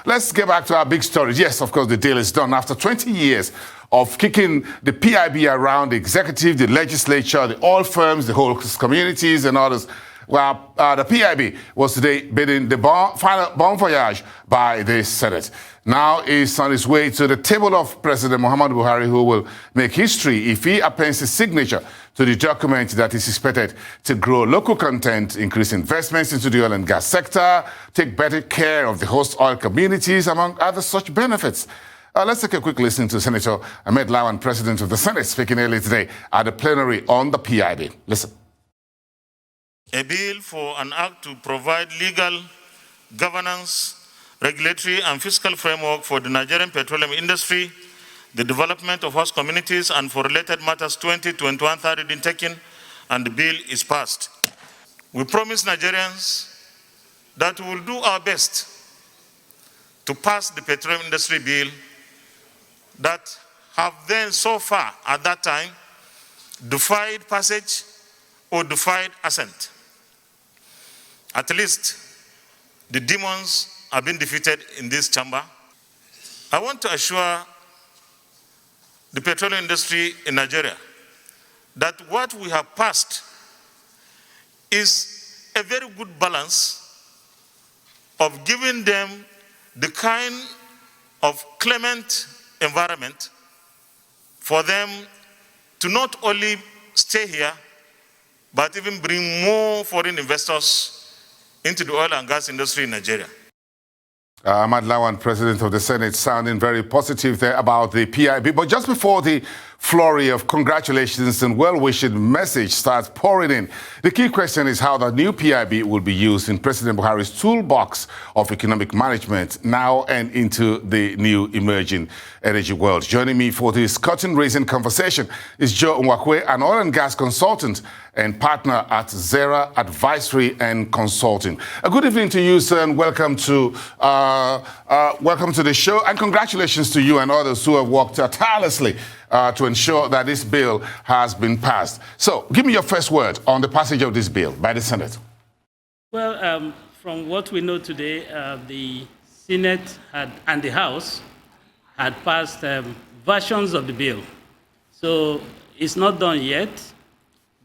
let's get back to our big story. Yes, of course, the deal is done. After 20 years of kicking the PIB around, the executive, the legislature, the oil firms, the whole communities and others, well, the PIB was today bidding the final bon voyage by the Senate. Now it's on its way to the table of President Muhammadu Buhari, who will make history if he appends his signature to the document that is expected to grow local content, increase investments into the oil and gas sector, take better care of the host oil communities, among other such benefits. Let's take a quick listen to Senator Ahmed Lawan, President of the Senate, speaking earlier today at the plenary on the PIB. Listen. A bill for an act to provide legal governance, regulatory and fiscal framework for the Nigerian petroleum industry, the development of host communities, and for related matters 2021 been taken, and the bill is passed. We promise Nigerians that we will do our best to pass the petroleum industry bill that have then so far at that time defied passage or defied assent. At least the demons have been defeated in this chamber. I want to assure the petroleum industry in Nigeria that what we have passed is a very good balance of giving them the kind of clement environment for them to not only stay here, but even bring more foreign investors into the oil and gas industry in Nigeria. Ahmed Lawan, President of the Senate, sounding very positive there about the PIB. But just before the flurry of congratulations and well-wishing message starts pouring in, the key question is how the new PIB will be used in President Buhari's toolbox of economic management now and into the new emerging energy world. Joining me for this curtain-raising conversation is Joe Nwakwue, an oil and gas consultant and partner at Zenera Advisory and Consulting. A good evening to you, sir, and welcome to the show. And congratulations to you and others who have worked tirelessly to ensure that this bill has been passed. So, give me your first word on the passage of this bill by the Senate. Well, from what we know today, the Senate and the House had passed versions of the bill. So, it's not done yet.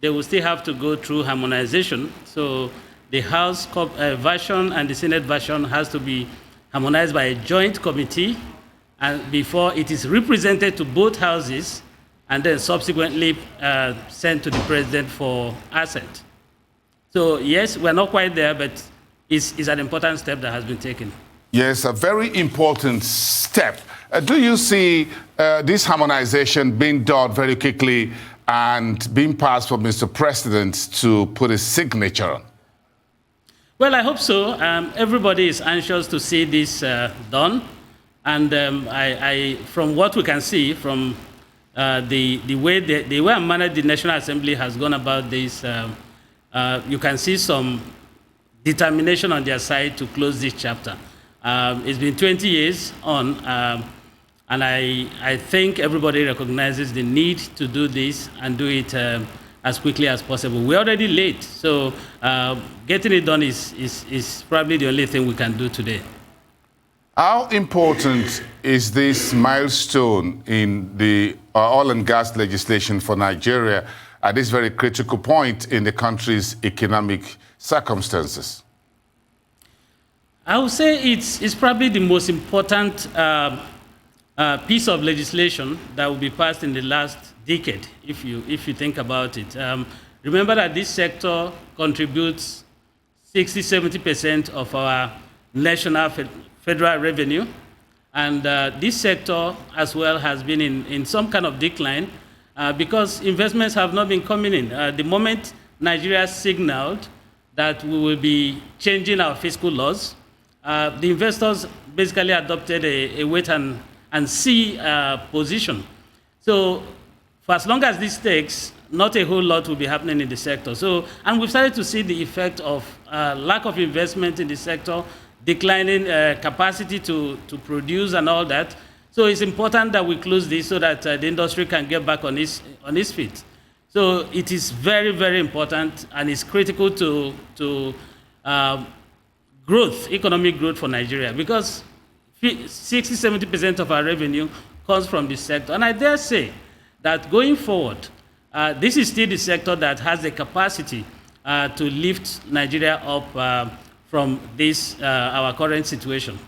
They will still have to go through harmonization. So the House version and the Senate version has to be harmonized by a joint committee and before it is represented to both houses and then subsequently sent to the president for assent. So yes, we're not quite there, but it's an important step that has been taken. Yes, a very important step. Do you see this harmonization being done very quickly and being passed for Mr. President to put his signature on? Well, I hope so. Everybody is anxious to see this done. And from what we can see, from the way and manner the National Assembly has gone about this, you can see some determination on their side to close this chapter. It's been 20 years on, and I think everybody recognizes the need to do this and do it as quickly as possible. We're already late, so getting it done is probably the only thing we can do today. How important is this milestone in the oil and gas legislation for Nigeria at this very critical point in the country's economic circumstances? I would say it's probably the most important piece of legislation that will be passed in the last decade, if you think about it. Remember that this sector contributes 60–70% of our national federal revenue, and this sector as well has been in some kind of decline because investments have not been coming in. The moment Nigeria signaled that we will be changing our fiscal laws, the investors basically adopted a wait and see position. So for as long as this takes, not a whole lot will be happening in the sector. So, and we've started to see the effect of lack of investment in the sector, declining capacity to produce and all that. So it's important that we close this so that the industry can get back on its feet. So it is very, very important, and it's critical to growth, economic growth for Nigeria, because 60-70% of our revenue comes from the sector. And I dare say that going forward, this is still the sector that has the capacity to lift Nigeria up from this, our current situation.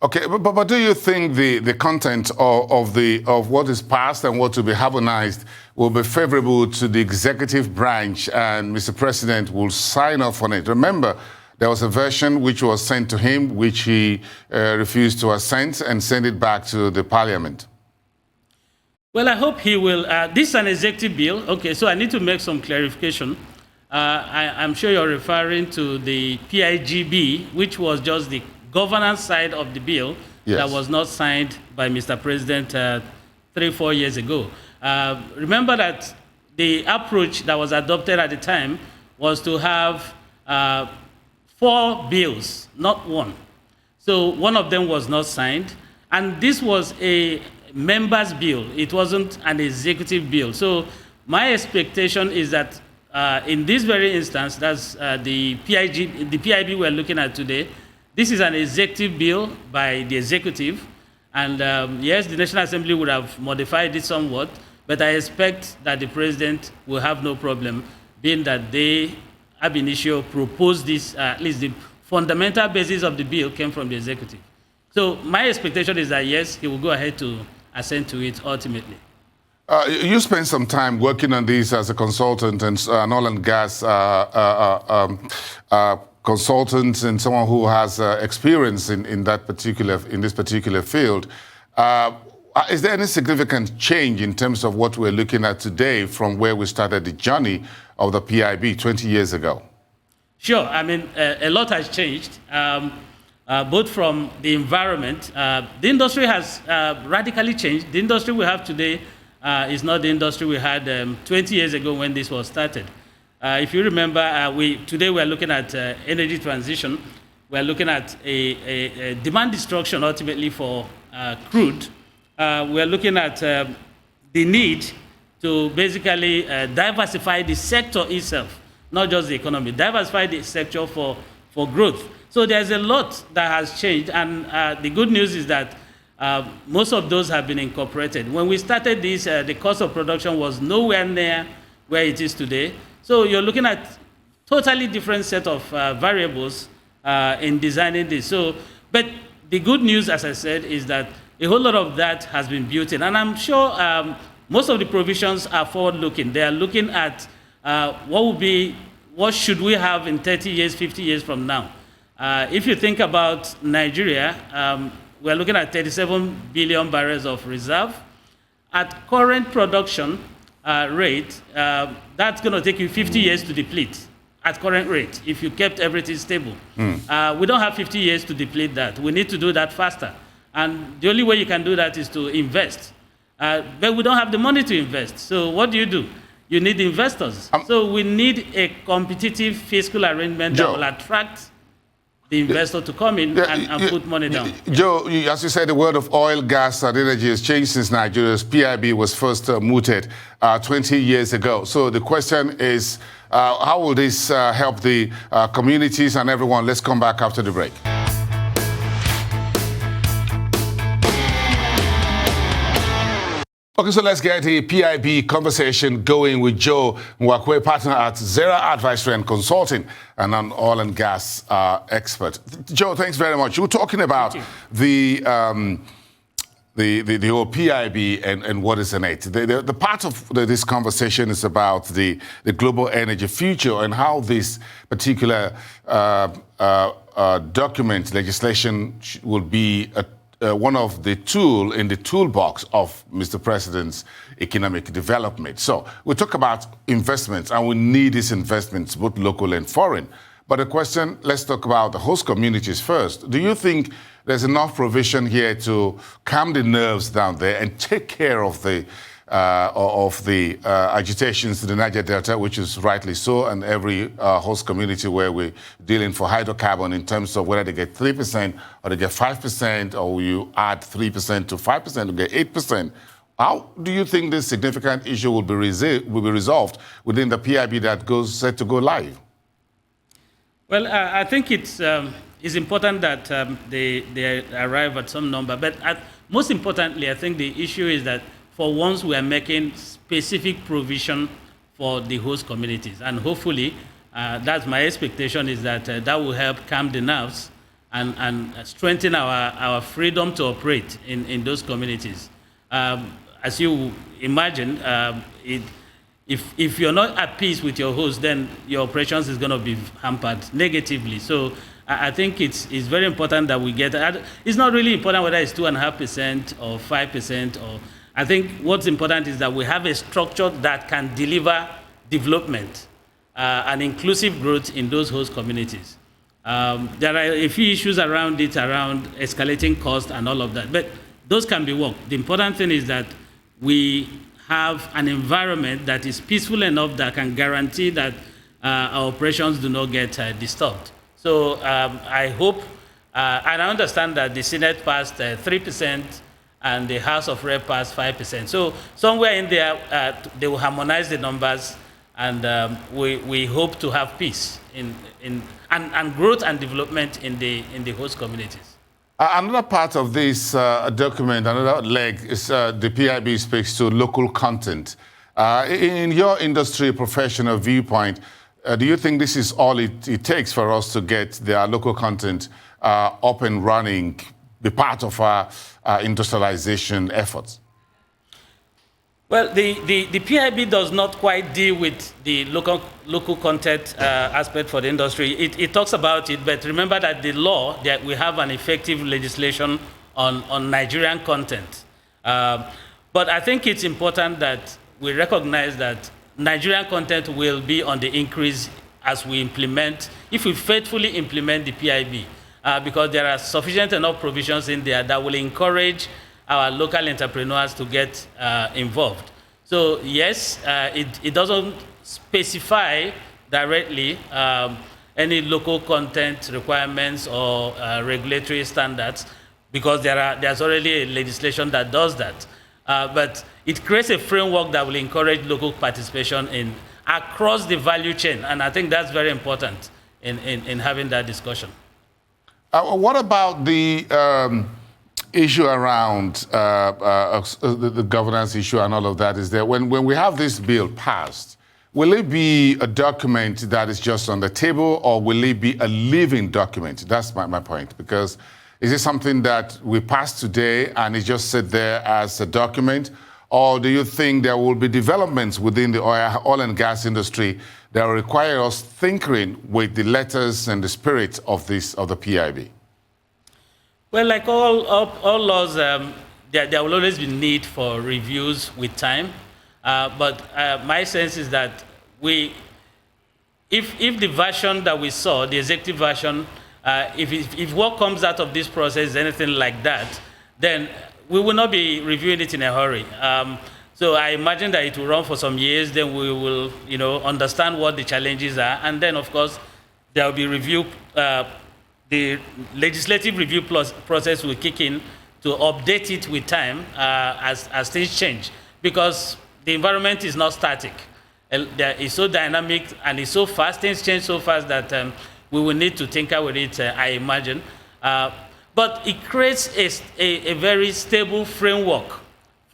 Okay, but do you think the content of what is passed and what will be harmonized will be favorable to the executive branch and Mr. President will sign off on it? Remember, there was a version which was sent to him, which he refused to assent and send it back to the parliament. Well, I hope he will. This is an executive bill. Okay, so I need to make some clarification. I'm sure you're referring to the PIGB, which was just the governance side of the bill. Yes. That was not signed by Mr. President 3-4 years ago. Remember that the approach that was adopted at the time was to have 4 bills, not one. So one of them was not signed, and this was a member's bill. It wasn't an executive bill. So my expectation is that in this very instance, that's the PIB we're looking at today, this is an executive bill by the executive, and yes, the National Assembly would have modified it somewhat, but I expect that the President will have no problem, being that they, ab initio, proposed this, at least the fundamental basis of the bill came from the executive. So my expectation is that, yes, he will go ahead to assent to it ultimately. You spent some time working on this as a consultant and an oil and gas consultant and someone who has experience in this particular field. Is there any significant change in terms of what we're looking at today from where we started the journey of the PIB 20 years ago? Sure. I mean, a lot has changed, both from the environment. The industry has radically changed. The industry we have today is not the industry we had 20 years ago when this was started. If you remember, today we're looking at energy transition. We're looking at a demand destruction ultimately for crude. We're looking at the need to basically diversify the sector itself, not just the economy, diversify the sector for growth. So there's a lot that has changed, and the good news is that most of those have been incorporated. When we started this, the cost of production was nowhere near where it is today. So you're looking at totally different set of variables in designing this. So, but the good news, as I said, is that a whole lot of that has been built in. And I'm sure most of the provisions are forward-looking. They are looking at what should we have in 30 years, 50 years from now. If you think about Nigeria, we're looking at 37 billion barrels of reserve. At current production rate, that's going to take you 50 years to deplete at current rate if you kept everything stable. We don't have 50 years to deplete that. We need to do that faster. And the only way you can do that is to invest. But we don't have the money to invest. So what do? You need investors. So we need a competitive fiscal arrangement that will attract the investor to come in and put money down. Joe, as you said, the world of oil, gas, and energy has changed since Nigeria's PIB was first mooted 20 years ago. So the question is, how will this help the communities and everyone? Let's come back after the break. Okay, so let's get the PIB conversation going with Joe Nwakwue, partner at Zenera Advisory and Consulting, and an oil and gas expert. Joe, thanks very much. You were talking about the whole PIB and what is in it. The part of this conversation is about the global energy future and how this particular document, legislation, will be one of the tools in the toolbox of Mr. President's economic development. So we talk about investments, and we need these investments, both local and foreign. But the question, let's talk about the host communities first. Do you think there's enough provision here to calm the nerves down there and take care of the agitations in the Niger Delta, which is rightly so, and every host community where we're dealing for hydrocarbon in terms of whether they get 3% or they get 5%, or you add 3% to 5% to get 8%. How do you think this significant issue will be resolved within the PIB that set to go live? Well, I think it's it's important that they arrive at some number. But most importantly, I think the issue is that for once we are making specific provision for the host communities. And hopefully, that's my expectation, is that that will help calm the nerves and strengthen our freedom to operate in those communities. As you imagine, if you're not at peace with your host, then your operations is going to be hampered negatively. So I think it's very important that we get. It's not really important whether it's 2.5% or 5%. Or I think what's important is that we have a structure that can deliver development and inclusive growth in those host communities. There are a few issues around it, around escalating cost and all of that, but those can be worked. The important thing is that we have an environment that is peaceful enough that can guarantee that our operations do not get disturbed. So I hope, and I understand that the Senate passed 3% and the House of Rep passed 5%. So somewhere in there, they will harmonize the numbers, and we hope to have peace and growth and development in the host communities. Another part of this document, another leg, is the PIB speaks to local content. In your industry professional viewpoint, do you think this is all it takes for us to get their local content up and running, be part of our industrialization efforts? Well, the PIB does not quite deal with the local content aspect for the industry. It talks about it, but remember that the law, that we have an effective legislation on Nigerian content. But I think it's important that we recognize that Nigerian content will be on the increase as we implement, if we faithfully implement the PIB, because there are sufficient enough provisions in there that will encourage our local entrepreneurs to get involved. So yes, it doesn't specify directly any local content requirements or regulatory standards, because there's already a legislation that does that. But it creates a framework that will encourage local participation across the value chain, and I think that's very important in having that discussion. What about the issue around the governance issue and all of that? Is that when we have this bill passed, will it be a document that is just on the table, or will it be a living document? That's my point, because is it something that we pass today and it just sit there as a document, or do you think there will be developments within the oil and gas industry that will require us tinkering with the letters and the spirit of the PIB? Well, like all laws, there will always be need for reviews with time. But my sense is that if the version that we saw, the executive version, if what comes out of this process is anything like that, then we will not be reviewing it in a hurry. So I imagine that it will run for some years, then we will understand what the challenges are, and then of course there will be review. The legislative review process will kick in to update it with time as things change, because the environment is not static. It's so dynamic and it's so fast, things change so fast that we will need to tinker with it, I imagine. But it creates a very stable framework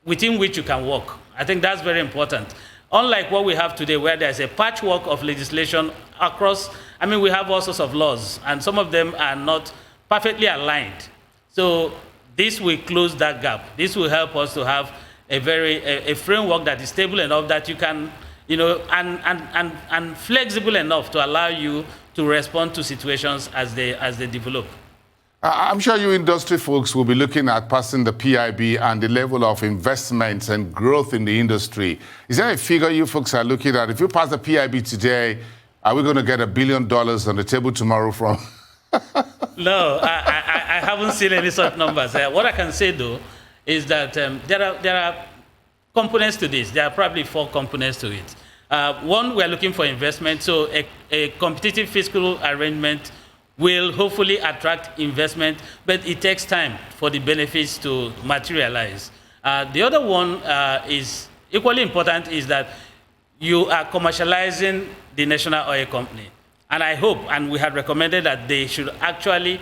within which you can work. I think that's very important. Unlike what we have today, where there's a patchwork of legislation across, we have all sorts of laws, and some of them are not perfectly aligned. So this will close that gap. This will help us to have a framework that is stable enough that you can, and flexible enough to allow you to respond to situations as they develop. I'm sure you industry folks will be looking at passing the PIB and the level of investments and growth in the industry. Is there a figure you folks are looking at? If you pass the PIB today, are we going to get $1 billion on the table tomorrow from? No, I haven't seen any such numbers. What I can say, though, is that there are components to this. There are probably 4 components to it. One, we're looking for investment. So a competitive fiscal arrangement will hopefully attract investment, but it takes time for the benefits to materialize. The other one is equally important, is that you are commercializing the national oil company. And I hope, and we had recommended that they should actually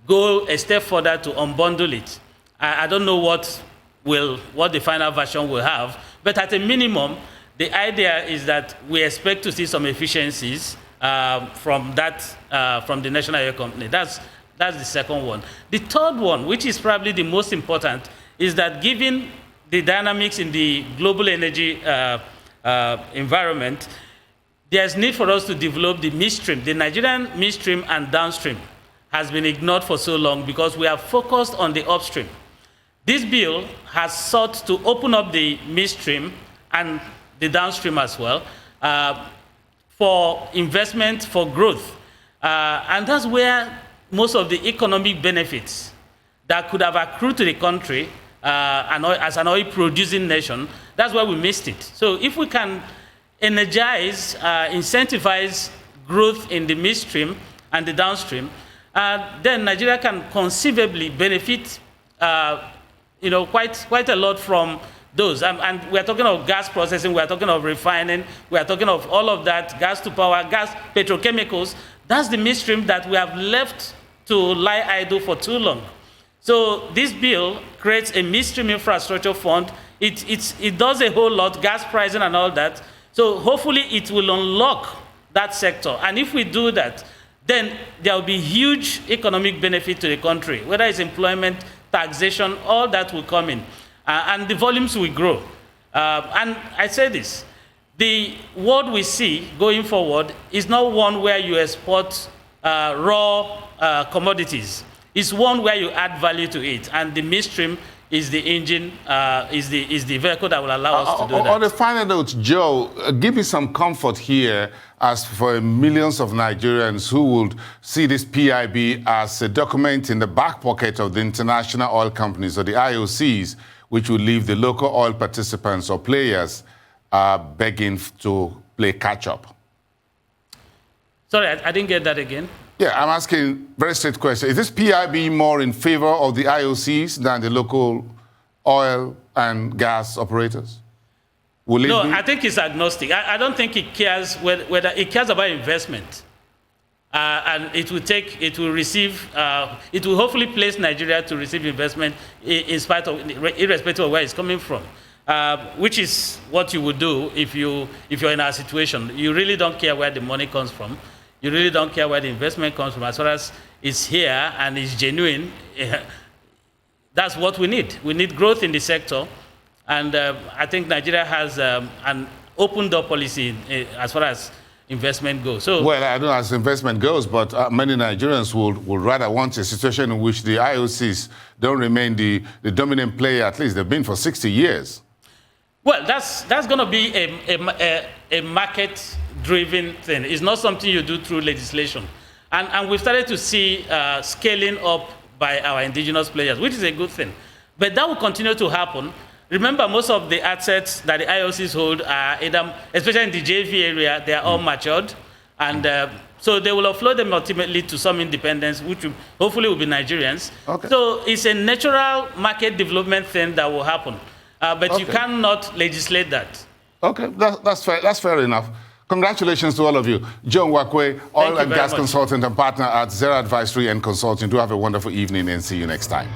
go a step further to unbundle it. I don't know what the final version will have, but at a minimum, the idea is that we expect to see some efficiencies from the National Oil Company. That's the second one. The third one, which is probably the most important, is that given the dynamics in the global energy environment, there's need for us to develop the midstream. The Nigerian midstream and downstream has been ignored for so long because we are focused on the upstream. This bill has sought to open up the midstream and the downstream as well for investment, for growth. And that's where most of the economic benefits that could have accrued to the country as an oil-producing nation, that's where we missed it. So if we can energize, incentivize growth in the midstream and the downstream, then Nigeria can conceivably benefit quite a lot from those. And we're talking of gas processing, we're talking of refining, we're talking of all of that, gas to power, gas, petrochemicals. That's the midstream that we have left to lie idle for too long. So this bill creates a midstream infrastructure fund. It does a whole lot, gas pricing and all that. So hopefully it will unlock that sector. And if we do that, then there will be huge economic benefit to the country, whether it's employment, taxation, all that will come in. And the volumes will grow. And I say this, the world we see going forward is not one where you export raw commodities. It's one where you add value to it. And the midstream is the engine, is the vehicle that will allow us to do that. On a final note, Joe, give me some comfort here as for millions of Nigerians who would see this PIB as a document in the back pocket of the international oil companies or the IOCs, which will leave the local oil participants or players begging to play catch-up. Sorry, I didn't get that again. Yeah, I'm asking a very straight question. Is this PIB more in favor of the IOCs than the local oil and gas operators? No, I think it's agnostic. I don't think it cares whether it cares about investment. And it will hopefully place Nigeria to receive investment irrespective of where it's coming from. Which is what you would do if you're in our situation. You really don't care where the money comes from. You really don't care where the investment comes from. As far as it's here and it's genuine, that's what we need. We need growth in the sector. And I think Nigeria has an open-door policy as far as investment goes. So, well, I don't know as investment goes, but many Nigerians would rather want a situation in which the IOCs don't remain the dominant player. At least they've been for 60 years. Well, that's going to be a market-driven thing. It's not something you do through legislation. And we've started to see scaling up by our indigenous players, which is a good thing. But that will continue to happen. Remember, most of the assets that the IOCs hold are either, especially in the JV area, they are all matured. And so they will offload them ultimately to some independents, which hopefully will be Nigerians. Okay. So it's a natural market development thing that will happen. But you cannot legislate that. Okay, that's fair. That's fair enough. Congratulations to all of you. Joe Nwakwue, oil and gas consultant and partner at Zenera Advisory and Consulting. Do have a wonderful evening and see you next time.